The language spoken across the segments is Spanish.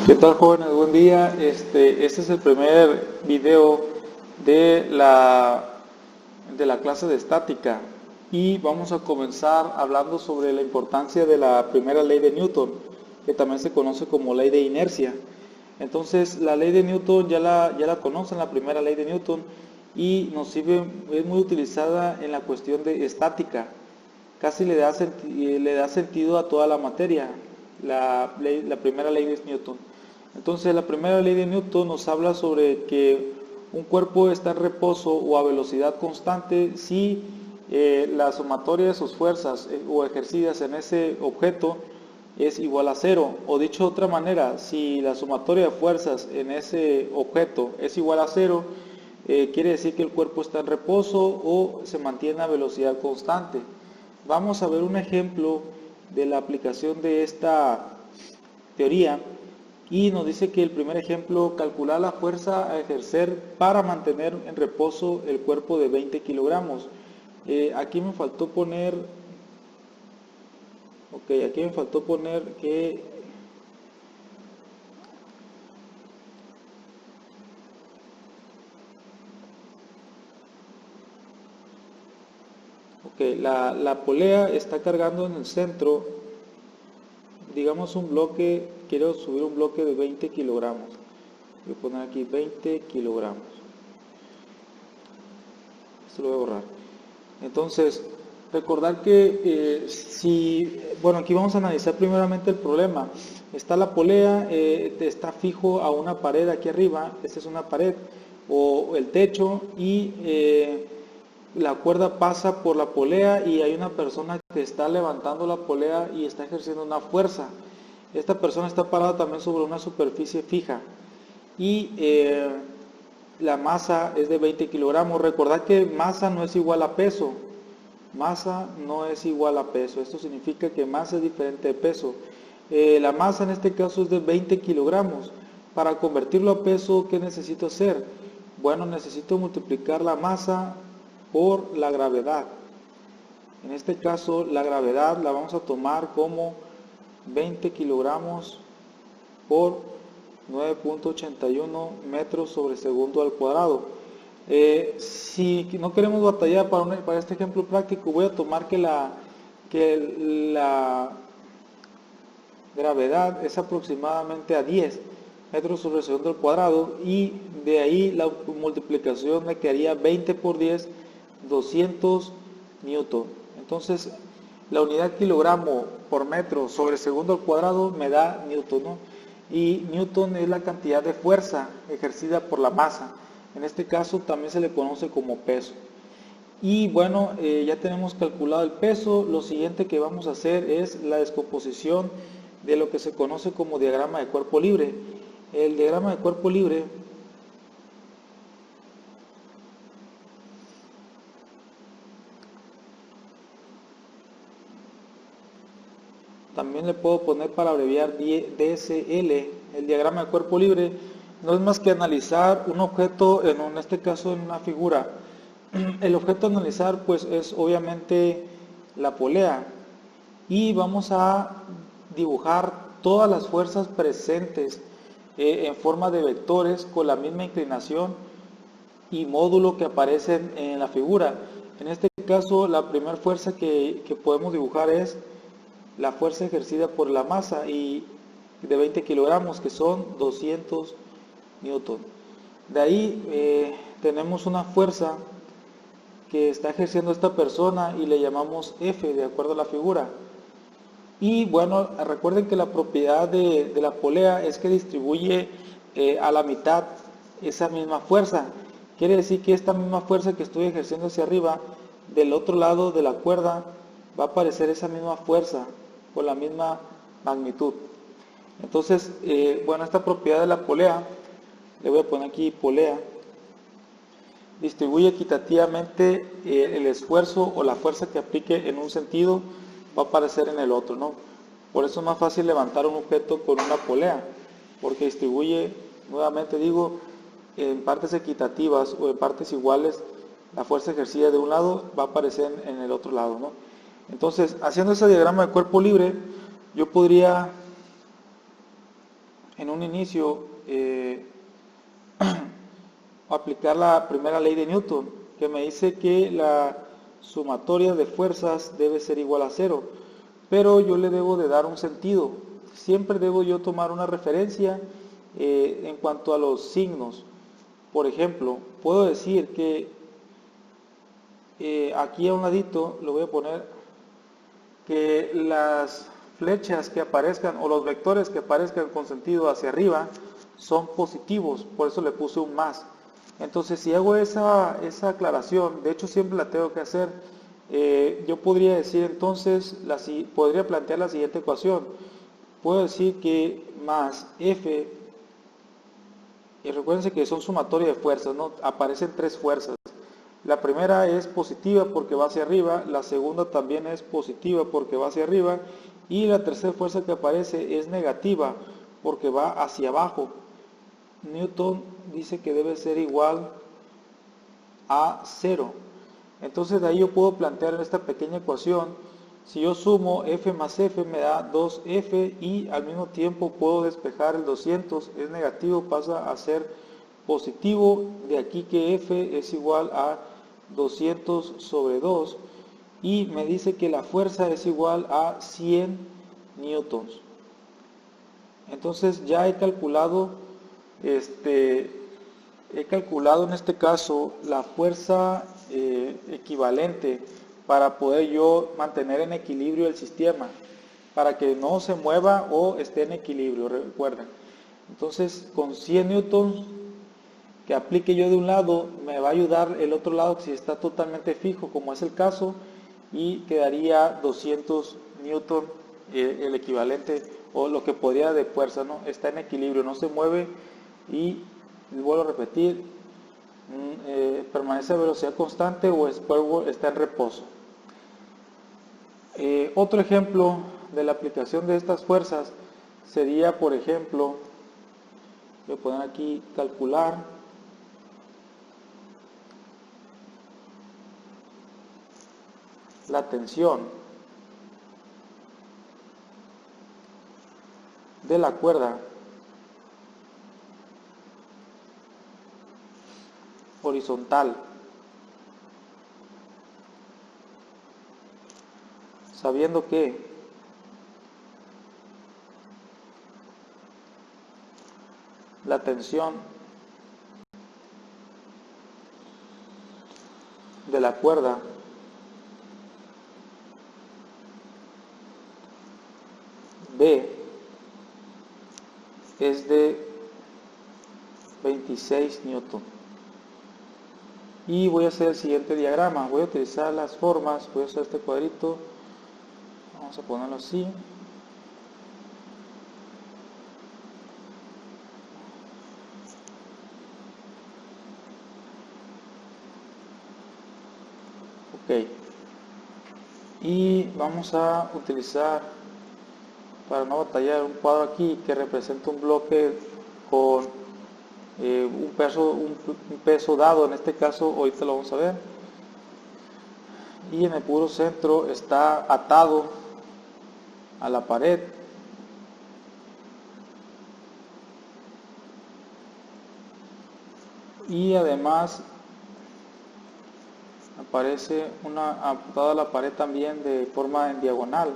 ¿Qué tal, jóvenes? Buen día. Este es el primer video de la clase de estática y vamos a comenzar hablando sobre la importancia de la primera ley de Newton, que también se conoce como ley de inercia. Entonces, la ley de Newton ya la conocen, la primera ley de Newton, y nos sirve, es muy utilizada en la cuestión de estática. Casi le da sentido a toda la materia, la primera ley de Newton. Entonces, la primera ley de Newton nos habla sobre que un cuerpo está en reposo o a velocidad constante si la sumatoria de sus fuerzas o ejercidas en ese objeto es igual a cero. O dicho de otra manera, si la sumatoria de fuerzas en ese objeto es igual a cero, quiere decir que el cuerpo está en reposo o se mantiene a velocidad constante. Vamos a ver un ejemplo de la aplicación de esta teoría y nos dice que el primer ejemplo, calcular la fuerza a ejercer para mantener en reposo el cuerpo de 20 kilogramos. Aquí me faltó poner que la polea está cargando en el centro, digamos un bloque, quiero subir un bloque de 20 kilogramos. Voy a poner aquí 20 kilogramos. Esto lo voy a borrar. Entonces, recordar que bueno, aquí vamos a analizar primeramente el problema. Está la polea, está fijo a una pared aquí arriba, esta es una pared, o el techo, y la cuerda pasa por la polea y hay una persona que está levantando la polea y está ejerciendo una fuerza. Esta persona está parada también sobre una superficie fija y la masa es de 20 kilogramos. Recordad que masa no es igual a peso. Masa no es igual a peso. Esto significa que masa es diferente de peso. La masa en este caso es de 20 kilogramos. Para convertirlo a peso, ¿qué necesito hacer? Bueno, necesito multiplicar la masa por la gravedad. En este caso, la gravedad la vamos a tomar como 20 kilogramos por 9.81 metros sobre segundo al cuadrado. Si no queremos batallar para este ejemplo práctico, voy a tomar que la gravedad es aproximadamente a 10 metros sobre segundo al cuadrado y de ahí la multiplicación me quedaría 20 por 10, 200 newton. Entonces, la unidad kilogramo por metro sobre segundo al cuadrado me da newton, ¿no? Y newton es la cantidad de fuerza ejercida por la masa. En este caso también se le conoce como peso. Y bueno, ya tenemos calculado el peso. Lo siguiente que vamos a hacer es la descomposición de lo que se conoce como diagrama de cuerpo libre. El diagrama de cuerpo libre también le puedo poner para abreviar DSL. El diagrama de cuerpo libre no es más que analizar un objeto, en este caso en una figura. El objeto a analizar pues es obviamente la polea y vamos a dibujar todas las fuerzas presentes en forma de vectores con la misma inclinación y módulo que aparecen en la figura. En este caso la primera fuerza que podemos dibujar es la fuerza ejercida por la masa y de 20 kilogramos, que son 200 newton. De ahí tenemos una fuerza que está ejerciendo esta persona y le llamamos F de acuerdo a la figura. Y bueno, recuerden que la propiedad de la polea es que distribuye a la mitad esa misma fuerza. Quiere decir que esta misma fuerza que estoy ejerciendo hacia arriba, del otro lado de la cuerda va a aparecer esa misma fuerza con la misma magnitud. Entonces, bueno, esta propiedad de la polea, le voy a poner aquí polea, distribuye equitativamente el esfuerzo o la fuerza que aplique en un sentido va a aparecer en el otro, ¿no? Por eso es más fácil levantar un objeto con una polea, porque distribuye, nuevamente digo, en partes equitativas o en partes iguales, la fuerza ejercida de un lado va a aparecer en el otro lado, ¿no? Entonces, haciendo ese diagrama de cuerpo libre, yo podría en un inicio aplicar la primera ley de Newton, que me dice que la sumatoria de fuerzas debe ser igual a cero, pero yo le debo de dar un sentido. Siempre debo yo tomar una referencia en cuanto a los signos. Por ejemplo, puedo decir que aquí a un ladito le voy a poner que las flechas que aparezcan o los vectores que aparezcan con sentido hacia arriba son positivos, por eso le puse un más. Entonces, si hago esa aclaración, de hecho siempre la tengo que hacer, yo podría decir entonces, podría plantear la siguiente ecuación. Puedo decir que más F, y recuérdense que son sumatoria de fuerzas, ¿no? Aparecen tres fuerzas. La primera es positiva porque va hacia arriba, la segunda también es positiva porque va hacia arriba, y la tercera fuerza que aparece es negativa porque va hacia abajo. Newton dice que debe ser igual a 0. Entonces de ahí yo puedo plantear en esta pequeña ecuación, si yo sumo F más F me da 2F y al mismo tiempo puedo despejar el 200, es negativo, pasa a ser positivo, de aquí que F es igual a 200 sobre 2 y me dice que la fuerza es igual a 100 newtons. Entonces ya he calculado en este caso la fuerza equivalente para poder yo mantener en equilibrio el sistema, para que no se mueva o esté en equilibrio, recuerden. Entonces con 100 newtons que aplique yo de un lado me va a ayudar el otro lado si está totalmente fijo, como es el caso, y quedaría 200 newton el equivalente o lo que podría de fuerza, ¿no? Está en equilibrio, no se mueve y vuelvo a repetir, permanece a velocidad constante o está en reposo. Otro ejemplo de la aplicación de estas fuerzas sería, por ejemplo, voy a poner aquí calcular la tensión de la cuerda horizontal, sabiendo que la tensión de la cuerda B es de 26 newton. Y voy a hacer el siguiente diagrama, voy a utilizar las formas, voy a usar este cuadrito, vamos a ponerlo así. Ok, y vamos a utilizar, para no batallar, un cuadro aquí que representa un bloque con un peso dado, en este caso ahorita lo vamos a ver, y en el puro centro está atado a la pared y además aparece atado a la pared también de forma en diagonal.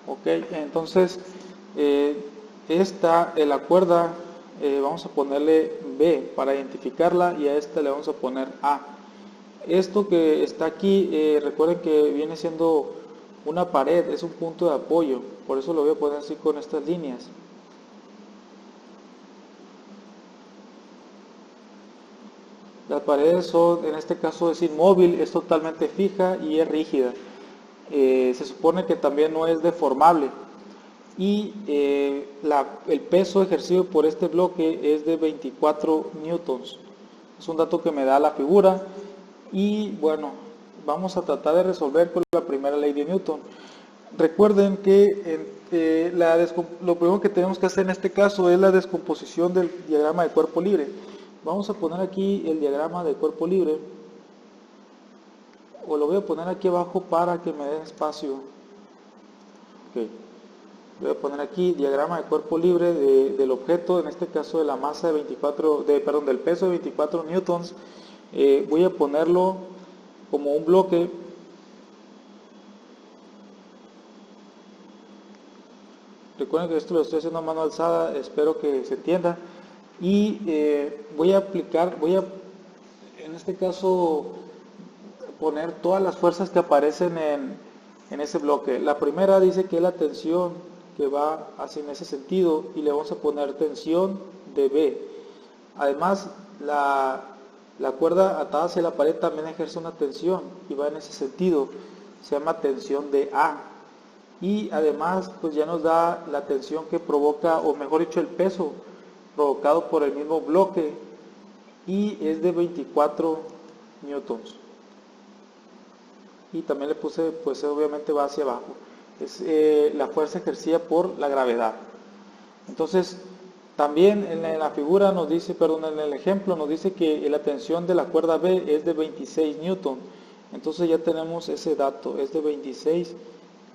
Ok, entonces la cuerda vamos a ponerle B para identificarla y a esta le vamos a poner A. Esto que está aquí, recuerden que viene siendo una pared, es un punto de apoyo, por eso lo voy a poner así con estas líneas. Las paredes son, en este caso es inmóvil, es totalmente fija y es rígida. Se supone que también no es deformable y el peso ejercido por este bloque es de 24 newtons. Es un dato que me da la figura y bueno, vamos a tratar de resolver con la primera ley de Newton. Recuerden que lo primero que tenemos que hacer en este caso es la descomposición del diagrama de cuerpo libre. Vamos a poner aquí el diagrama de cuerpo libre. o lo voy a poner aquí abajo para que me dé espacio. Ok. Voy a poner aquí diagrama de cuerpo libre del objeto, en este caso de la masa de 24, del peso de 24 newtons. Voy a ponerlo como un bloque. Recuerden que esto lo estoy haciendo a mano alzada, espero que se entienda. Y voy a en este caso, poner todas las fuerzas que aparecen en ese bloque. La primera dice que es la tensión que va hacia en ese sentido y le vamos a poner tensión de B. Además, la cuerda atada hacia la pared también ejerce una tensión y va en ese sentido. Se llama tensión de A. Y además, pues ya nos da la tensión que provoca, o mejor dicho, el peso provocado por el mismo bloque, y es de 24 newtons. Y también le puse, pues obviamente va hacia abajo. Es la fuerza ejercida por la gravedad. Entonces, también en la figura nos dice, perdón, en el ejemplo nos dice que la tensión de la cuerda B es de 26 newton. Entonces ya tenemos ese dato, es de 26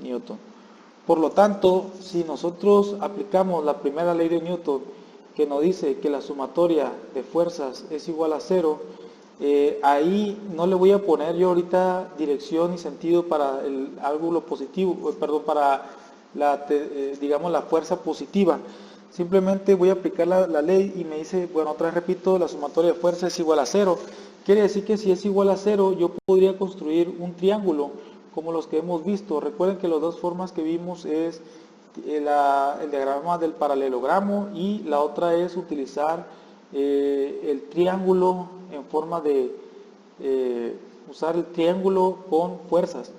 newton. Por lo tanto, si nosotros aplicamos la primera ley de Newton, que nos dice que la sumatoria de fuerzas es igual a 0, ahí no le voy a poner yo ahorita dirección y sentido para el ángulo positivo, para digamos la fuerza positiva. Simplemente voy a aplicar la ley y me dice, bueno, otra vez repito, la sumatoria de fuerzas es igual a 0. Quiere decir que si es igual a 0, yo podría construir un triángulo como los que hemos visto. Recuerden que las dos formas que vimos es el diagrama del paralelogramo, y la otra es utilizar el triángulo en forma de usar el triángulo con fuerzas.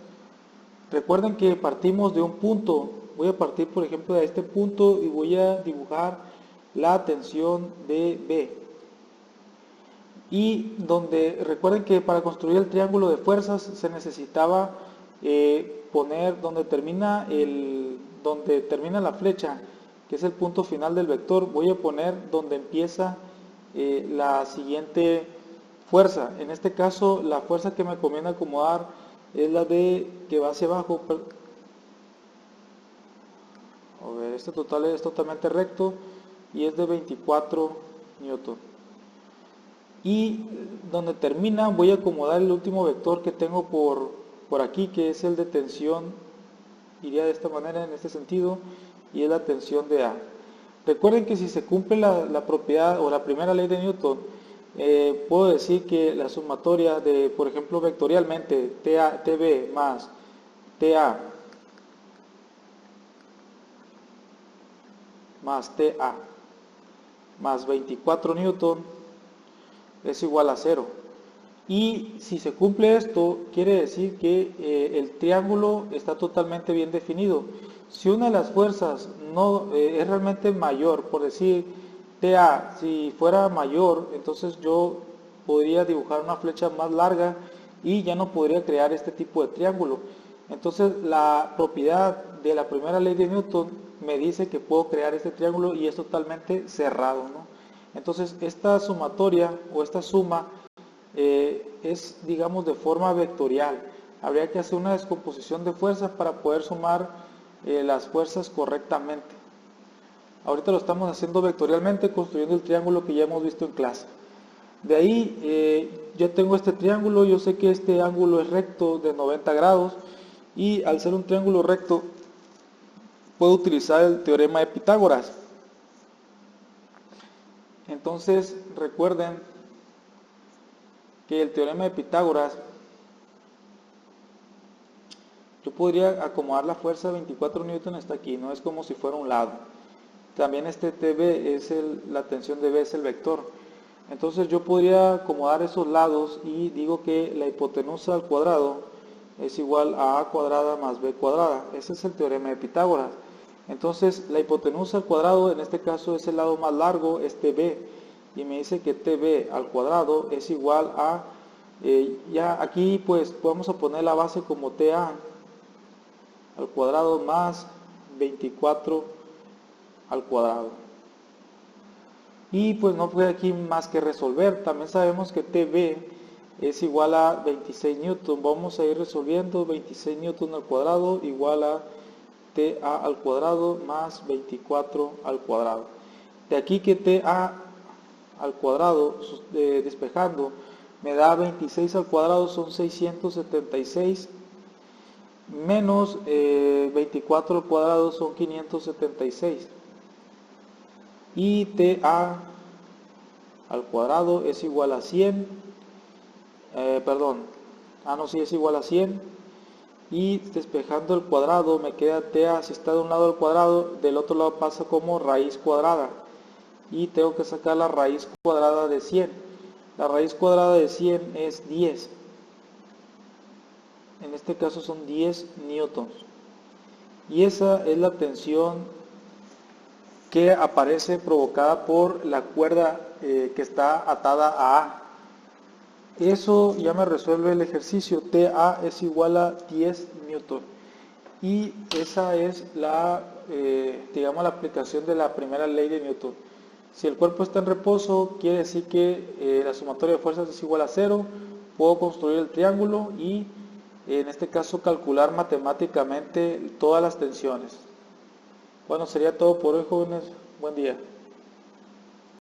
Recuerden que partimos de un punto. Voy a partir, por ejemplo, de este punto y voy a dibujar la tensión de B. Y recuerden que para construir el triángulo de fuerzas se necesitaba poner donde termina la flecha, que es el punto final del vector. Voy a poner donde empieza la siguiente fuerza. En este caso, la fuerza que me conviene acomodar es la que va hacia abajo. A ver, este total es totalmente recto y es de 24 newton. Y donde termina voy a acomodar el último vector que tengo por aquí, que es el de tensión. Iría de esta manera, en este sentido, y es la tensión de A. Recuerden que si se cumple la propiedad o la primera ley de Newton, puedo decir que la sumatoria de, por ejemplo, vectorialmente, TB más TA más TA más 24 newton es igual a 0. Y si se cumple esto, quiere decir que el triángulo está totalmente bien definido. Si una de las fuerzas no es realmente mayor, por decir TA, si fuera mayor, entonces yo podría dibujar una flecha más larga y ya no podría crear este tipo de triángulo. Entonces la propiedad de la primera ley de Newton me dice que puedo crear este triángulo y es totalmente cerrado, ¿no? Entonces esta sumatoria o esta suma es, digamos, de forma vectorial. Habría que hacer una descomposición de fuerzas para poder sumar las fuerzas correctamente. Ahorita lo estamos haciendo vectorialmente, construyendo el triángulo que ya hemos visto en clase. De ahí ya tengo este triángulo, yo sé que este ángulo es recto de 90 grados, y al ser un triángulo recto puedo utilizar el teorema de Pitágoras. Entonces recuerden que el teorema de Pitágoras, yo podría acomodar la fuerza de 24 newton hasta aquí, no es como si fuera un lado. También este TB la tensión de B es el vector. Entonces yo podría acomodar esos lados y digo que la hipotenusa al cuadrado es igual a cuadrada más b cuadrada. Ese es el teorema de Pitágoras. Entonces la hipotenusa al cuadrado en este caso es el lado más largo, es TB, y me dice que TB al cuadrado es igual a, ya aquí pues vamos a poner la base como TA al cuadrado más 24 al cuadrado. Y pues no fue aquí más que resolver. También sabemos que TB es igual a 26 newton. Vamos a ir resolviendo. 26 newton al cuadrado igual a TA al cuadrado más 24 al cuadrado. De aquí que TA al cuadrado, despejando, me da 26 al cuadrado, son 676, menos 24 al cuadrado son 576. Y TA al cuadrado es igual a 100, es igual a 100. Y despejando el cuadrado me queda TA, si está de un lado al cuadrado, del otro lado pasa como raíz cuadrada. Y tengo que sacar la raíz cuadrada de 100. La raíz cuadrada de 100 es 10. En este caso son 10 newtons. Y esa es la tensión que aparece provocada por la cuerda que está atada a A. Eso ya me resuelve el ejercicio. TA es igual a 10 newton. Y esa es la, la aplicación de la primera ley de Newton. Si el cuerpo está en reposo, quiere decir que la sumatoria de fuerzas es igual a 0. Puedo construir el triángulo y en este caso calcular matemáticamente todas las tensiones. Bueno, sería todo por hoy, jóvenes. Buen día.